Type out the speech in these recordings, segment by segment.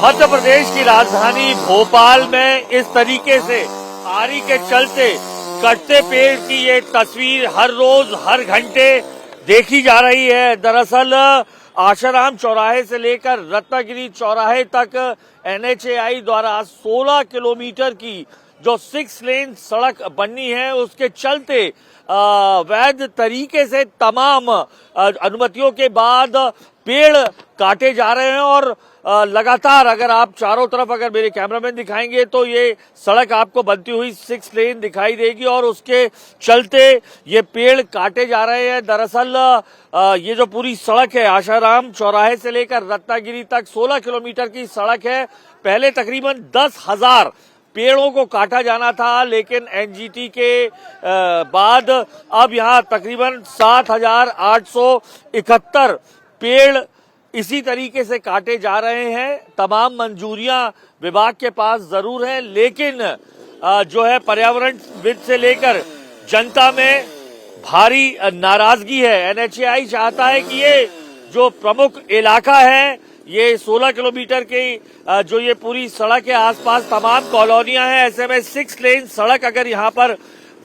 मध्य प्रदेश की राजधानी भोपाल में इस तरीके से आरी के चलते कटते पेड़ की ये तस्वीर हर रोज हर घंटे देखी जा रही है। दरअसल आशाराम चौराहे से लेकर रत्नागिरी चौराहे तक NHAI द्वारा 16 किलोमीटर की जो 6 लेन सड़क बननी है उसके चलते वैध तरीके से तमाम अनुमतियों के बाद पेड़ काटे जा रहे हैं और लगातार अगर आप चारों तरफ अगर मेरे कैमरामैन दिखाएंगे तो ये सड़क आपको बनती हुई 6 लेन दिखाई देगी और उसके चलते ये पेड़ काटे जा रहे हैं। दरअसल ये जो पूरी सड़क है आशाराम चौराहे से लेकर रत्नागिरी तक 16 किलोमीटर की सड़क है। पहले तकरीबन 10,000 पेड़ों को काटा जाना था, लेकिन NGT के बाद अब यहाँ तकरीबन 7,871 पेड़ इसी तरीके से काटे जा रहे हैं। तमाम मंजूरियां विभाग के पास जरूर हैं, लेकिन जो है पर्यावरणविद से लेकर जनता में भारी नाराजगी है। NHAI चाहता है कि ये जो प्रमुख इलाका है, ये 16 किलोमीटर की जो ये पूरी सड़क के आसपास तमाम कॉलोनियां हैं, ऐसे में 6 लेन सड़क अगर यहाँ पर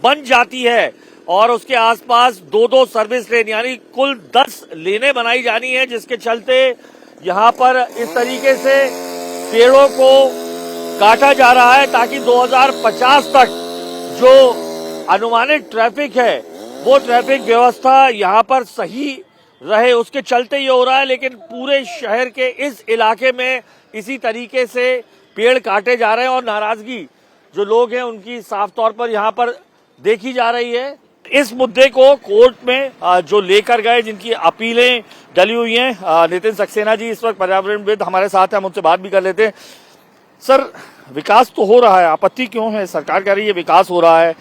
बन जाती है और उसके आसपास 2-2 सर्विस लेन यानी कुल 10 लेनें बनाई जानी है, जिसके चलते यहाँ पर इस तरीके से पेड़ों को काटा जा रहा है ताकि 2050 तक जो अनुमानित ट्रैफिक है वो ट्रैफिक व्यवस्था यहाँ पर सही रहे, उसके चलते ये हो रहा है। लेकिन पूरे शहर के इस इलाके में इसी तरीके से पेड़ काटे जा रहे हैं और नाराजगी जो लोग हैं उनकी साफ तौर पर यहाँ पर देखी जा रही है। इस मुद्दे को कोर्ट में जो लेकर गए, जिनकी अपीलें डली हुई हैं, नितिन सक्सेना जी इस वक्त पर्यावरणविद हमारे साथ हैं, हम उनसे बात भी कर लेते हैं। सर, विकास तो हो रहा है, आपत्ति क्यों है? सरकार कह रही है विकास हो रहा है,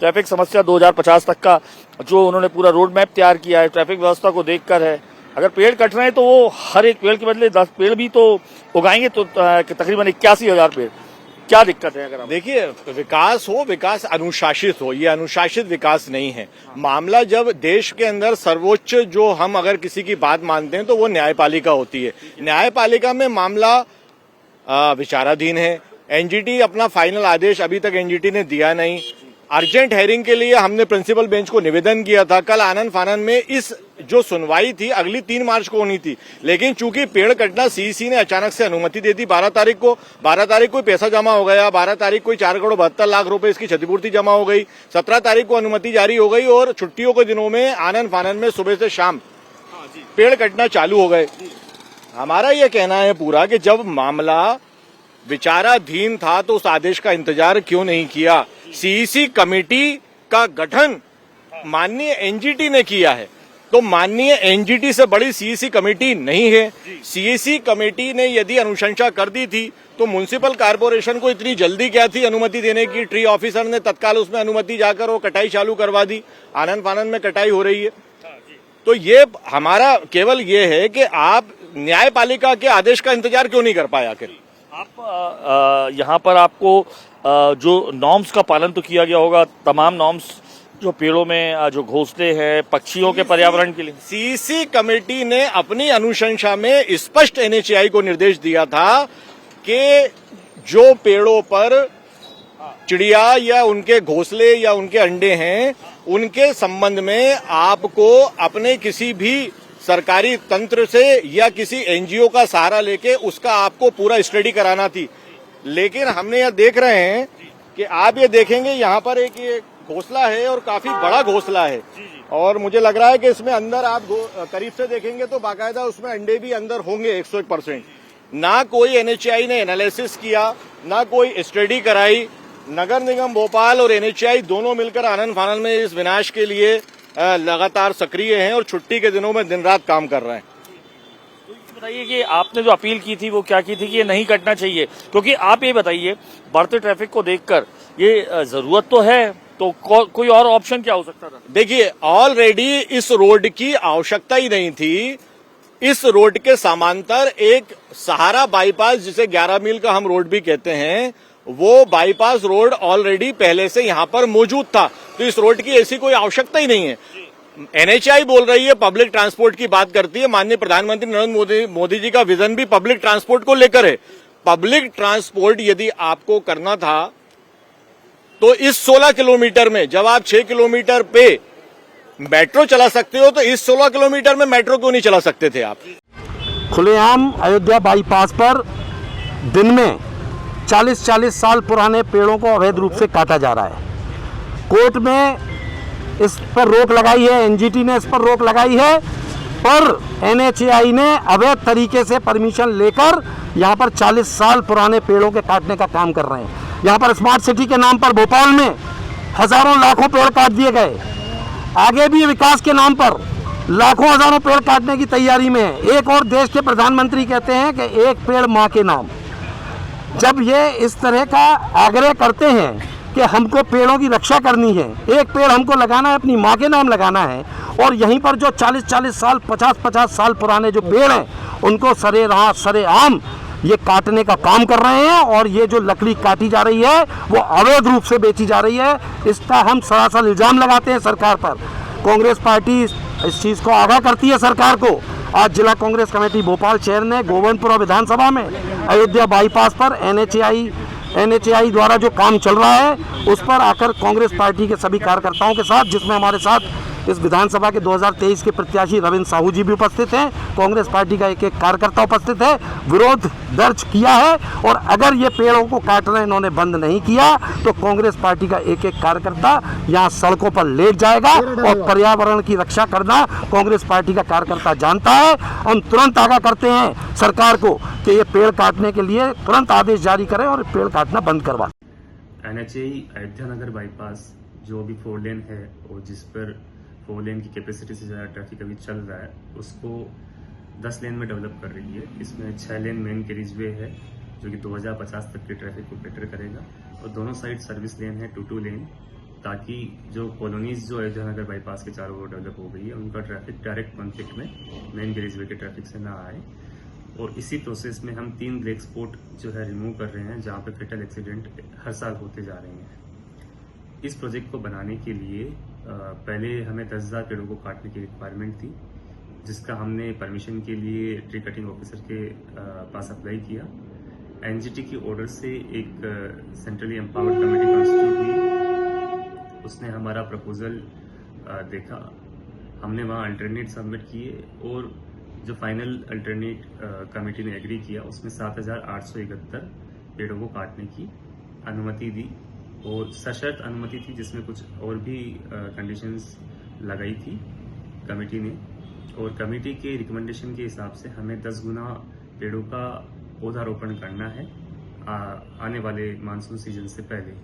ट्रैफिक समस्या 2050 तक का जो उन्होंने पूरा रोड मैप तैयार किया है ट्रैफिक व्यवस्था को देखकर है। अगर पेड़ कट रहे हैं तो वो हर एक पेड़ के बदले 10 पेड़ भी तो उगाएंगे, तो तकरीबन 81,000 पेड़। क्या दिक्कत है? अगर देखिए, विकास हो, विकास अनुशासित हो, ये अनुशासित विकास नहीं है। मामला जब देश के अंदर सर्वोच्च जो हम अगर किसी की बात मानते हैं तो वो न्यायपालिका होती है। न्यायपालिका में मामला विचाराधीन है। NGT अपना फाइनल आदेश अभी तक NGT ने दिया नहीं। अर्जेंट हेयरिंग के लिए हमने प्रिंसिपल बेंच को निवेदन किया था। कल आनन फानन में इस जो सुनवाई थी अगली 3 मार्च को होनी थी, लेकिन चूंकि पेड़ कटना CEC ने अचानक से अनुमति दे दी 12 तारीख को। 12 तारीख को पैसा जमा हो गया, 12 तारीख को 4,72,00,000 रुपए इसकी क्षतिपूर्ति जमा हो गई, 17 तारीख को अनुमति जारी हो गई और छुट्टियों के दिनों में आनन फानन में सुबह से शाम पेड़ कटना चालू हो गए। हमारा यह कहना है पूरा कि जब मामला विचाराधीन था तो उस आदेश का इंतजार क्यों नहीं किया? CEC कमेटी का गठन माननीय NGT ने किया है, तो माननीय NGT से बड़ी CEC कमेटी नहीं है। CEC कमेटी ने यदि अनुशंसा कर दी थी तो म्युनिसिपल कारपोरेशन को इतनी जल्दी क्या थी अनुमति देने की? ट्री ऑफिसर ने तत्काल उसमें अनुमति जाकर वो कटाई चालू करवा दी। आनन फानन में कटाई हो रही है। तो ये हमारा केवल ये है कि आप न्यायपालिका के आदेश का इंतजार क्यों नहीं कर पाए? आखिर आप यहाँ पर आपको जो नॉर्म्स का पालन तो किया गया होगा, तमाम नॉर्म्स जो पेड़ों में जो घोंसले हैं पक्षियों के पर्यावरण के लिए। CEC कमेटी ने अपनी अनुशंसा में स्पष्ट NHAI को निर्देश दिया था कि जो पेड़ों पर चिड़िया या उनके घोंसले या उनके अंडे हैं उनके संबंध में आपको अपने किसी भी सरकारी तंत्र से या किसी NGO का सहारा लेके उसका आपको पूरा स्टडी कराना थी। लेकिन हमने यह देख रहे हैं कि आप ये देखेंगे यहाँ पर एक ये घोंसला है और काफी बड़ा घोंसला है और मुझे लग रहा है कि इसमें अंदर आप करीब से देखेंगे तो बाकायदा उसमें अंडे भी अंदर होंगे 101%। ना कोई NHAI ने एनालिसिस किया, ना कोई स्टडी कराई। नगर निगम भोपाल और NHAI दोनों मिलकर आनन फानन में इस विनाश के लिए लगातार सक्रिय हैं और छुट्टी के दिनों में दिन रात काम कर रहे हैं। बताइए कि आपने जो अपील की थी वो क्या की थी कि ये नहीं कटना चाहिए, क्योंकि आप ये बताइए बढ़ते ट्रैफिक को देखकर ये जरूरत तो है, तो कोई और ऑप्शन क्या हो सकता था? देखिए, ऑलरेडी इस रोड की आवश्यकता ही नहीं थी। इस रोड के समांतर एक सहारा बाईपास, जिसे 11 मील का हम रोड भी कहते हैं, वो बाईपास रोड ऑलरेडी पहले से यहाँ पर मौजूद था, तो इस रोड की ऐसी कोई आवश्यकता ही नहीं है। NHAI बोल रही है, पब्लिक ट्रांसपोर्ट की बात करती है। माननीय प्रधानमंत्री नरेंद्र मोदी जी का विजन भी पब्लिक ट्रांसपोर्ट को लेकर है। पब्लिक ट्रांसपोर्ट यदि आपको करना था तो इस 16 किलोमीटर में, जब आप 6 किलोमीटर पे मेट्रो चला सकते हो तो इस 16 किलोमीटर में मेट्रो क्यों नहीं चला सकते थे आप? खुलेआम अयोध्या बाईपास पर दिन में 40-40 साल पुराने पेड़ों को अवैध रूप से काटा जा रहा है। कोर्ट में इस पर रोक लगाई है, एनजीटी ने इस पर रोक लगाई है, पर एनएचएआई ने अवैध तरीके से परमिशन लेकर यहाँ पर 40 साल पुराने पेड़ों के काटने का काम कर रहे हैं। यहाँ पर स्मार्ट सिटी के नाम पर भोपाल में हजारों लाखों पेड़ काट दिए गए। आगे भी विकास के नाम पर लाखों हजारों पेड़ काटने की तैयारी में है। एक और देश के प्रधानमंत्री कहते हैं कि एक पेड़ माँ के नाम। जब ये इस तरह का आग्रह करते हैं कि हमको पेड़ों की रक्षा करनी है, एक पेड़ हमको लगाना है, अपनी माँ के नाम लगाना है, और यहीं पर जो 40-40 साल 50-50 साल पुराने जो पेड़ हैं उनको सरेआम ये काटने का काम कर रहे हैं, और ये जो लकड़ी काटी जा रही है वो अवैध रूप से बेची जा रही है। इसका हम सरासर इल्जाम लगाते हैं सरकार पर। कांग्रेस पार्टी इस चीज़ को आगाह करती है सरकार को। आज जिला कांग्रेस कमेटी भोपाल शहर ने गोविंदपुरा विधानसभा में अयोध्या बाईपास पर एनएचएआई द्वारा जो काम चल रहा है उस पर आकर कांग्रेस पार्टी के सभी कार्यकर्ताओं के साथ, जिसमें हमारे साथ इस विधानसभा के 2023 के प्रत्याशी रविंद्र साहू जी भी उपस्थित हैं, कांग्रेस पार्टी का एक कार्यकर्ता उपस्थित है, विरोध दर्ज किया है। और अगर ये पेड़ों को काटना इन्होंने बंद नहीं किया तो कांग्रेस पार्टी का एक कार्यकर्ता यहाँ सड़कों पर लेट जाएगा। और पर्यावरण की रक्षा करना कांग्रेस पार्टी का कार्यकर्ता जानता है। हम तुरंत आगाह करते हैं सरकार को कि ये पेड़ काटने के लिए तुरंत आदेश जारी करें और पेड़ काटना बंद करवा। एनएचएआई अयोध्या नगर बाईपास जो अभी 4 लेन है और जिस पर 4 लेन की कैपेसिटी से ज़्यादा ट्रैफिक अभी चल रहा है उसको 10 लेन में डेवलप कर रही है। इसमें 6 लेन मेन कैरिजवे है जो कि 2050 तक के ट्रैफिक को बेटर करेगा, और दोनों साइड सर्विस लेन है 2-2 लेन, ताकि जो कॉलोनीज जो अयोध्या नगर बाईपास के चारों ओर डेवलप हो गई है उनका ट्रैफिक डायरेक्ट कॉन्फ्लिक्ट में मेन कैरिजवे के ट्रैफिक से ना आए। और इसी प्रोसेस में हम 3 ब्लैक स्पॉट जो है रिमूव कर रहे हैं जहाँ पे फेटल एक्सीडेंट हर साल होते जा रहे हैं। इस प्रोजेक्ट को बनाने के लिए पहले हमें 10,000 पेड़ों को काटने की रिक्वायरमेंट थी, जिसका हमने परमिशन के लिए ट्री कटिंग ऑफिसर के पास अप्लाई किया। एनजीटी की ऑर्डर से एक सेंट्रली एम्पावर्ड कमेटी कॉन्स्टिट्यूट हुई, उसने हमारा प्रपोजल देखा, हमने वहाँ अल्टरनेट सबमिट किए और जो फाइनल अल्टरनेट कमेटी ने एग्री किया उसमें 7,871 पेड़ों को काटने की अनुमति दी, और सशर्त अनुमति थी जिसमें कुछ और भी कंडीशंस लगाई थी कमेटी ने। और कमेटी के रिकमेंडेशन के हिसाब से हमें 10 गुना पेड़ों का पौधारोपण करना है आने वाले मानसून सीजन से पहले।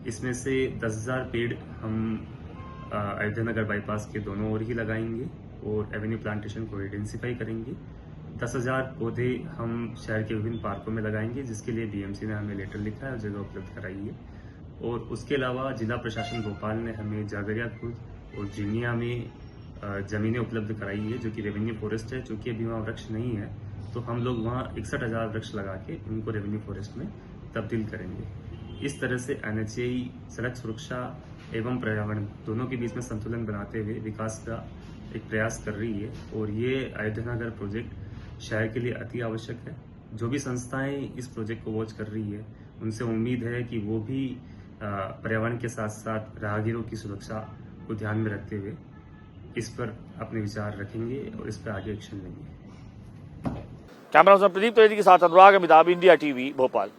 इसमें से 10,000 पेड़ हम अयोध्या नगर बाईपास के दोनों ओर ही लगाएंगे और एवेन्यू प्लांटेशन को इंटेंसिफाई करेंगे। 10,000 पौधे हम शहर के विभिन्न पार्कों में लगाएंगे, जिसके लिए बीएमसी ने हमें लेटर लिखा है और जगह उपलब्ध कराई है। और उसके अलावा जिला प्रशासन भोपाल ने हमें जागरिया खुर्द और जिनिया में ज़मीनें उपलब्ध कराई है जो कि रेवेन्यू फॉरेस्ट है। चूँकि अभी वहाँ वृक्ष नहीं है तो हम लोग वहाँ 61,000 वृक्ष लगा के उनको रेवेन्यू फॉरेस्ट में तब्दील करेंगे। इस तरह से एनएचएआई सड़क सुरक्षा एवं पर्यावरण दोनों के बीच में संतुलन बनाते हुए विकास का एक प्रयास कर रही है, और ये अयोध्या नगर प्रोजेक्ट शहर के लिए अति आवश्यक है। जो भी संस्थाएं इस प्रोजेक्ट को वॉच कर रही है उनसे उम्मीद है कि वो भी पर्यावरण के साथ साथ राहगीरों की सुरक्षा को ध्यान में रखते हुए इस पर अपने विचार रखेंगे और इस पर आगे एक्शन लेंगे। कैमरा पर्सन प्रदीप त्रिवेदी के साथ अनुराग अमिताभ, इंडिया टीवी भोपाल।